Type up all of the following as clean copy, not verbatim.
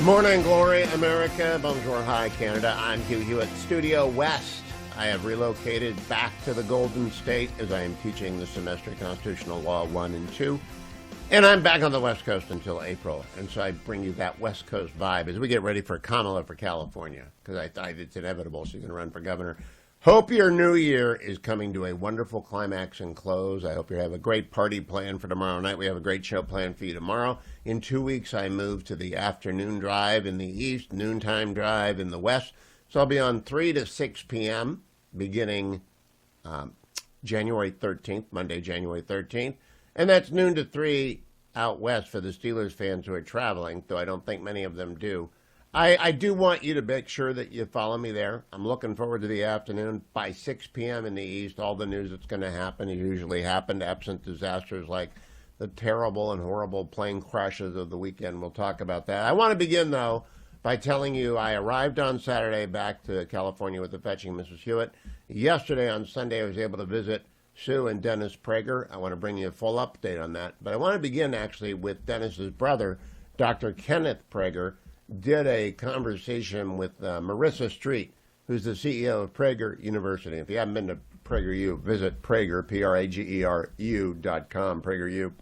Morning Glory, America. Bonjour, hi, Canada. I'm Hugh at Studio West. I have relocated back to the Golden State as I am teaching the semester Constitutional Law 1 and 2. And I'm back on the West Coast until April. And so I bring you that West Coast vibe as we get ready for Kamala for California, because I thought it's inevitable she's going to run for governor. Hope your new year is coming to a wonderful climax and close. I hope you have a great party planned for tomorrow night. We have a great show planned for you tomorrow. In 2 weeks, I move to the afternoon drive in the east, noontime drive in the west. So I'll be on 3 to 6 p.m. beginning January 13th, Monday, January 13th. And that's noon to 3 out west for the Steelers fans who are traveling, though I don't think many of them do. I do want you to make sure that you follow me there. I'm looking forward to the afternoon. By 6 p.m. in the east, all the news that's going to happen has usually happened, absent disasters like the terrible and horrible plane crashes of the weekend. We'll talk about that. I want to begin, though, by telling you I arrived on Saturday back to California with the fetching Mrs. Hewitt. Yesterday on Sunday, I was able to visit Sue and Dennis Prager. I want to bring you a full update on that. But I want to begin, actually, with Dennis's brother, Dr. Kenneth Prager, did a conversation with Marissa Street, who's the CEO of Prager University. If you haven't been to PragerU, visit Prager, PragerU.com, PragerU.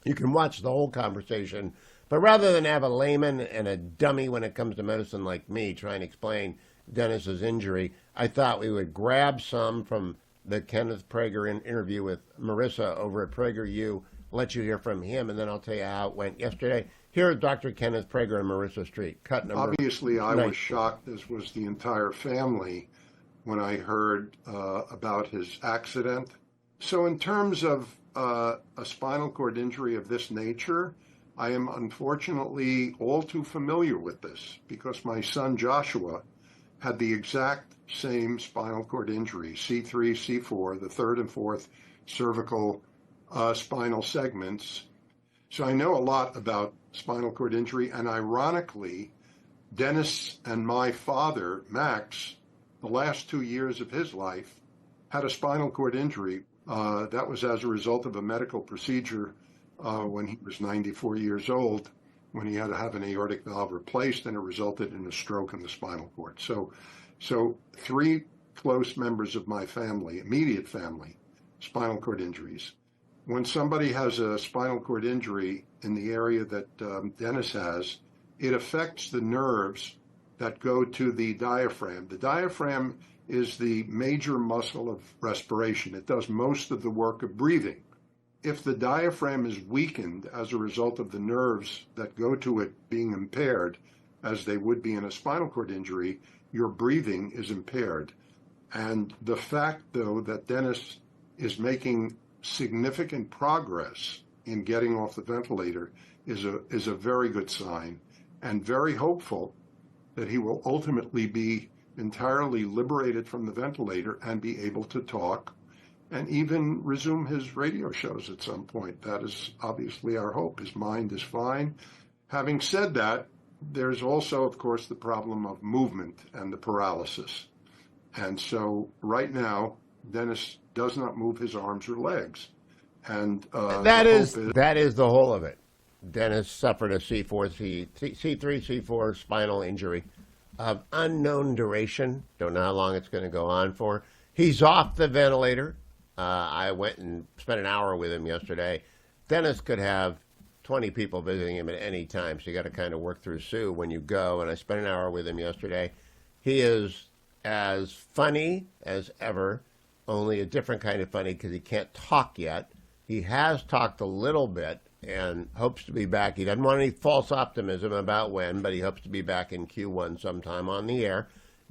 You can watch the whole conversation, but rather than have a layman and a dummy when it comes to medicine like me trying to explain Dennis's injury, I thought we would grab some from the Kenneth Prager interview with Marissa over at PragerU, let you hear from him, and then I'll tell you how it went yesterday. Here is Dr. Kenneth Prager and Marissa Street. Cut number. Obviously, I was shocked, as was the entire family, when I heard about his accident. So in terms of a spinal cord injury of this nature, I am unfortunately all too familiar with this because my son Joshua had the exact same spinal cord injury, C3, C4, the third and fourth cervical spinal segments. So I know a lot about spinal cord injury, and ironically, Dennis and my father, Max, the last 2 years of his life, had a spinal cord injury. That was as a result of a medical procedure when he was 94 years old, when he had to have an aortic valve replaced, and it resulted in a stroke in the spinal cord. So 3 close members of my family, immediate family, spinal cord injuries. When somebody has a spinal cord injury in the area that Dennis has, it affects the nerves that go to the diaphragm. The diaphragm is the major muscle of respiration. It does most of the work of breathing. If the diaphragm is weakened as a result of the nerves that go to it being impaired, as they would be in a spinal cord injury, your breathing is impaired. And the fact, though, that Dennis is making significant progress in getting off the ventilator is a very good sign, and very hopeful that he will ultimately be entirely liberated from the ventilator and be able to talk and even resume his radio shows at some point. That is obviously our hope. His mind is fine. Having said that, there's also, of course, the problem of movement and the paralysis. And so right now, Dennis does not move his arms or legs. And that is the whole of it. Dennis suffered a C3, C4 spinal injury of unknown duration. Don't know how long it's going to go on for. He's off the ventilator. I went and spent an hour with him yesterday. Dennis could have 20 people visiting him at any time, so you got to kind of work through Sue when you go. And I spent an hour with him yesterday. He is as funny as ever, only a different kind of funny because he can't talk yet. He has talked a little bit and hopes to be back. He doesn't want any false optimism about when, but he hopes to be back in Q1 sometime on the air.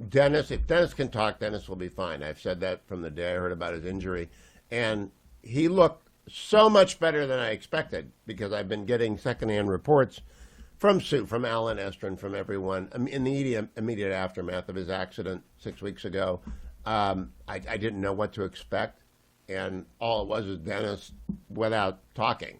Dennis, if Dennis can talk, Dennis will be fine. I've said that from the day I heard about his injury. And he looked so much better than I expected because I've been getting secondhand reports from Sue, from Alan Estrin, from everyone in the immediate aftermath of his accident 6 weeks ago. I didn't know what to expect, and all it was Dennis without talking.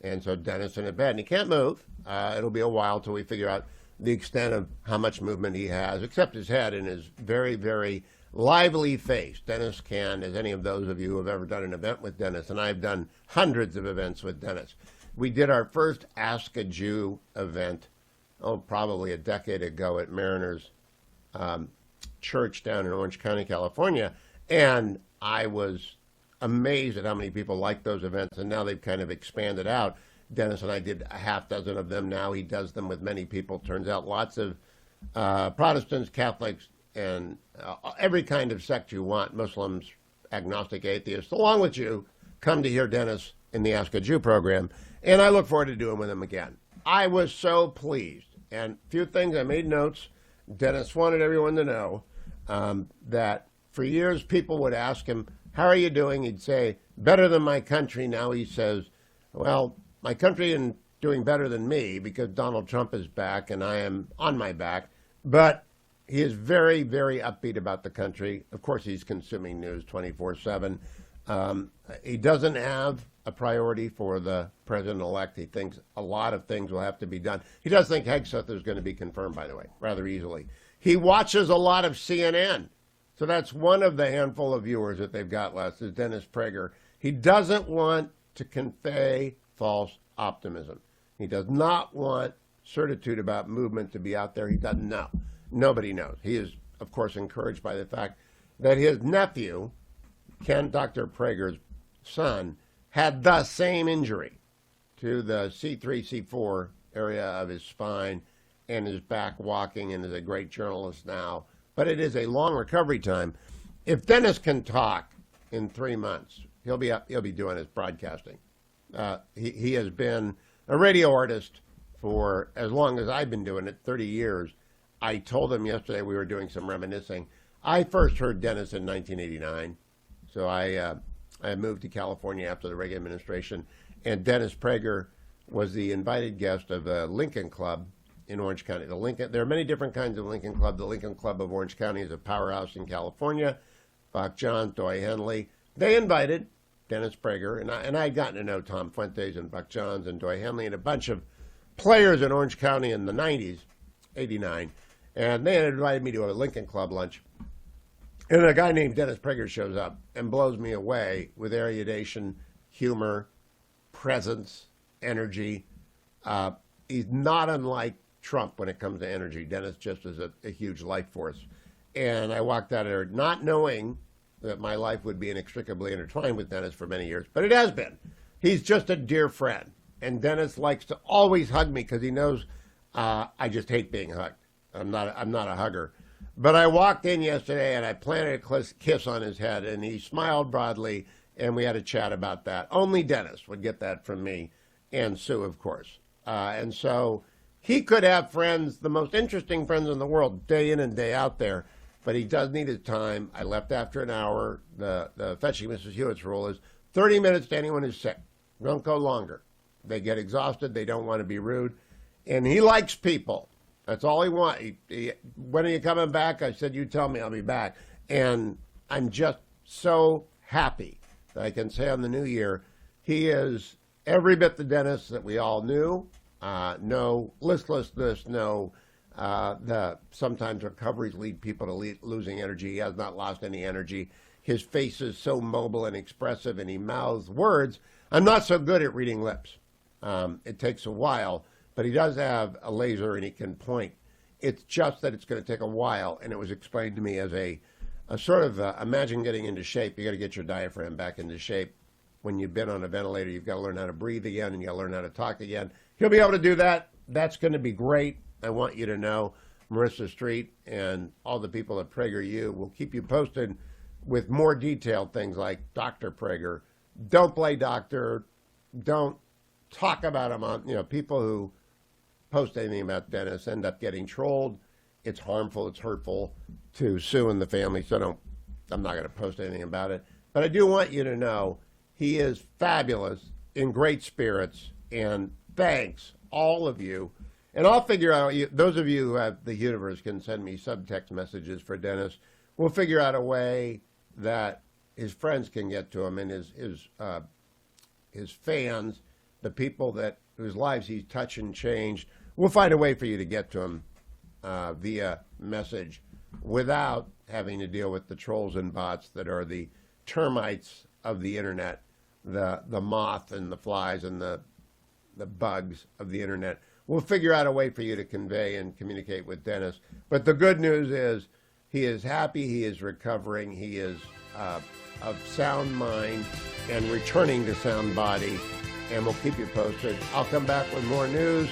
And so Dennis in a bed, and he can't move. It'll be a while till we figure out the extent of how much movement he has, except his head and his very, very lively face. Dennis can, as any of those of you who have ever done an event with Dennis, and I've done hundreds of events with Dennis. We did our first Ask a Jew event probably a decade ago at Mariners Church down in Orange County, California, and I was amazed at how many people liked those events, and now they've kind of expanded out. Dennis and I did a half dozen of them now. He does them with many people. Turns out lots of Protestants, Catholics, and every kind of sect you want, Muslims, agnostic, atheists, along with you, come to hear Dennis in the Ask a Jew program, and I look forward to doing with him again. I was so pleased, and a few things I made notes. Dennis wanted everyone to know that for years people would ask him, how are you doing? He'd say, better than my country. Now he says, well, my country isn't doing better than me because Donald Trump is back and I am on my back. But he is very, very upbeat about the country. Of course, he's consuming news 24/7. He doesn't have a priority for the president-elect. He thinks a lot of things will have to be done. He does think Hegseth is going to be confirmed, by the way, rather easily. He watches a lot of CNN. So that's one of the handful of viewers that they've got left is Dennis Prager. He doesn't want to convey false optimism. He does not want certitude about movement to be out there. He doesn't know. Nobody knows. He is, of course, encouraged by the fact that his nephew, Dr. Prager's son, had the same injury to the C3, C4 area of his spine and is back walking and is a great journalist now. But it is a long recovery time. If Dennis can talk in 3 months, he'll be doing his broadcasting. He has been a radio artist for as long as I've been doing it, 30 years. I told him yesterday we were doing some reminiscing. I first heard Dennis in 1989. So I moved to California after the Reagan administration, and Dennis Prager was the invited guest of the Lincoln Club in Orange County. There are many different kinds of Lincoln Club. The Lincoln Club of Orange County is a powerhouse in California. Bach John, Doy Henley. They invited Dennis Prager, and I had gotten to know Tom Fuentes and Buck Johns and Doy Henley and a bunch of players in Orange County in the 90s, 89, and they had invited me to a Lincoln Club lunch. And a guy named Dennis Prager shows up and blows me away with erudition, humor, presence, energy. He's not unlike Trump when it comes to energy. Dennis just is a huge life force. And I walked out of there not knowing that my life would be inextricably intertwined with Dennis for many years, but it has been. He's just a dear friend. And Dennis likes to always hug me because he knows I just hate being hugged. I'm not a hugger. But I walked in yesterday and I planted a kiss on his head and he smiled broadly and we had a chat about that. Only Dennis would get that from me and Sue, of course. And so he could have friends, the most interesting friends in the world, day in and day out there, but he does need his time. I left after an hour. The fetching Mrs. Hewitt's rule is 30 minutes to anyone who's sick. Don't go longer. They get exhausted. They don't want to be rude. And he likes people. That's all he wants. When are you coming back? I said, you tell me, I'll be back. And I'm just so happy that I can say on the new year, he is every bit the Dennis that we all knew. No listlessness, no sometimes recoveries lead people to losing energy. He has not lost any energy. His face is so mobile and expressive, and he mouths words. I'm not so good at reading lips. It takes a while, but he does have a laser and he can point. It's just that it's going to take a while, and it was explained to me as a sort of, imagine getting into shape. You got to get your diaphragm back into shape. When you've been on a ventilator, you've got to learn how to breathe again, and you got to learn how to talk again. He'll be able to do that. That's going to be great. I want you to know Marissa Street and all the people at PragerU will keep you posted with more detailed things like Dr. Prager. Don't play doctor. Don't talk about him on, people who post anything about Dennis end up getting trolled. It's harmful. It's hurtful to Sue and the family. So I'm not going to post anything about it. But I do want you to know he is fabulous, in great spirits, and thanks, all of you. And I'll figure out, those of you who have the universe can send me subtext messages for Dennis. We'll figure out a way that his friends can get to him and his fans, the people whose lives he's touched and changed. We'll find a way for you to get to him via message without having to deal with the trolls and bots that are the termites of the internet, the moth and the flies and the bugs of the internet. we'll figure out a way for you to convey and communicate with Dennis. But the good news is he is happy, he is recovering, he is of sound mind and returning to sound body, and we'll keep you posted. I'll come back with more news.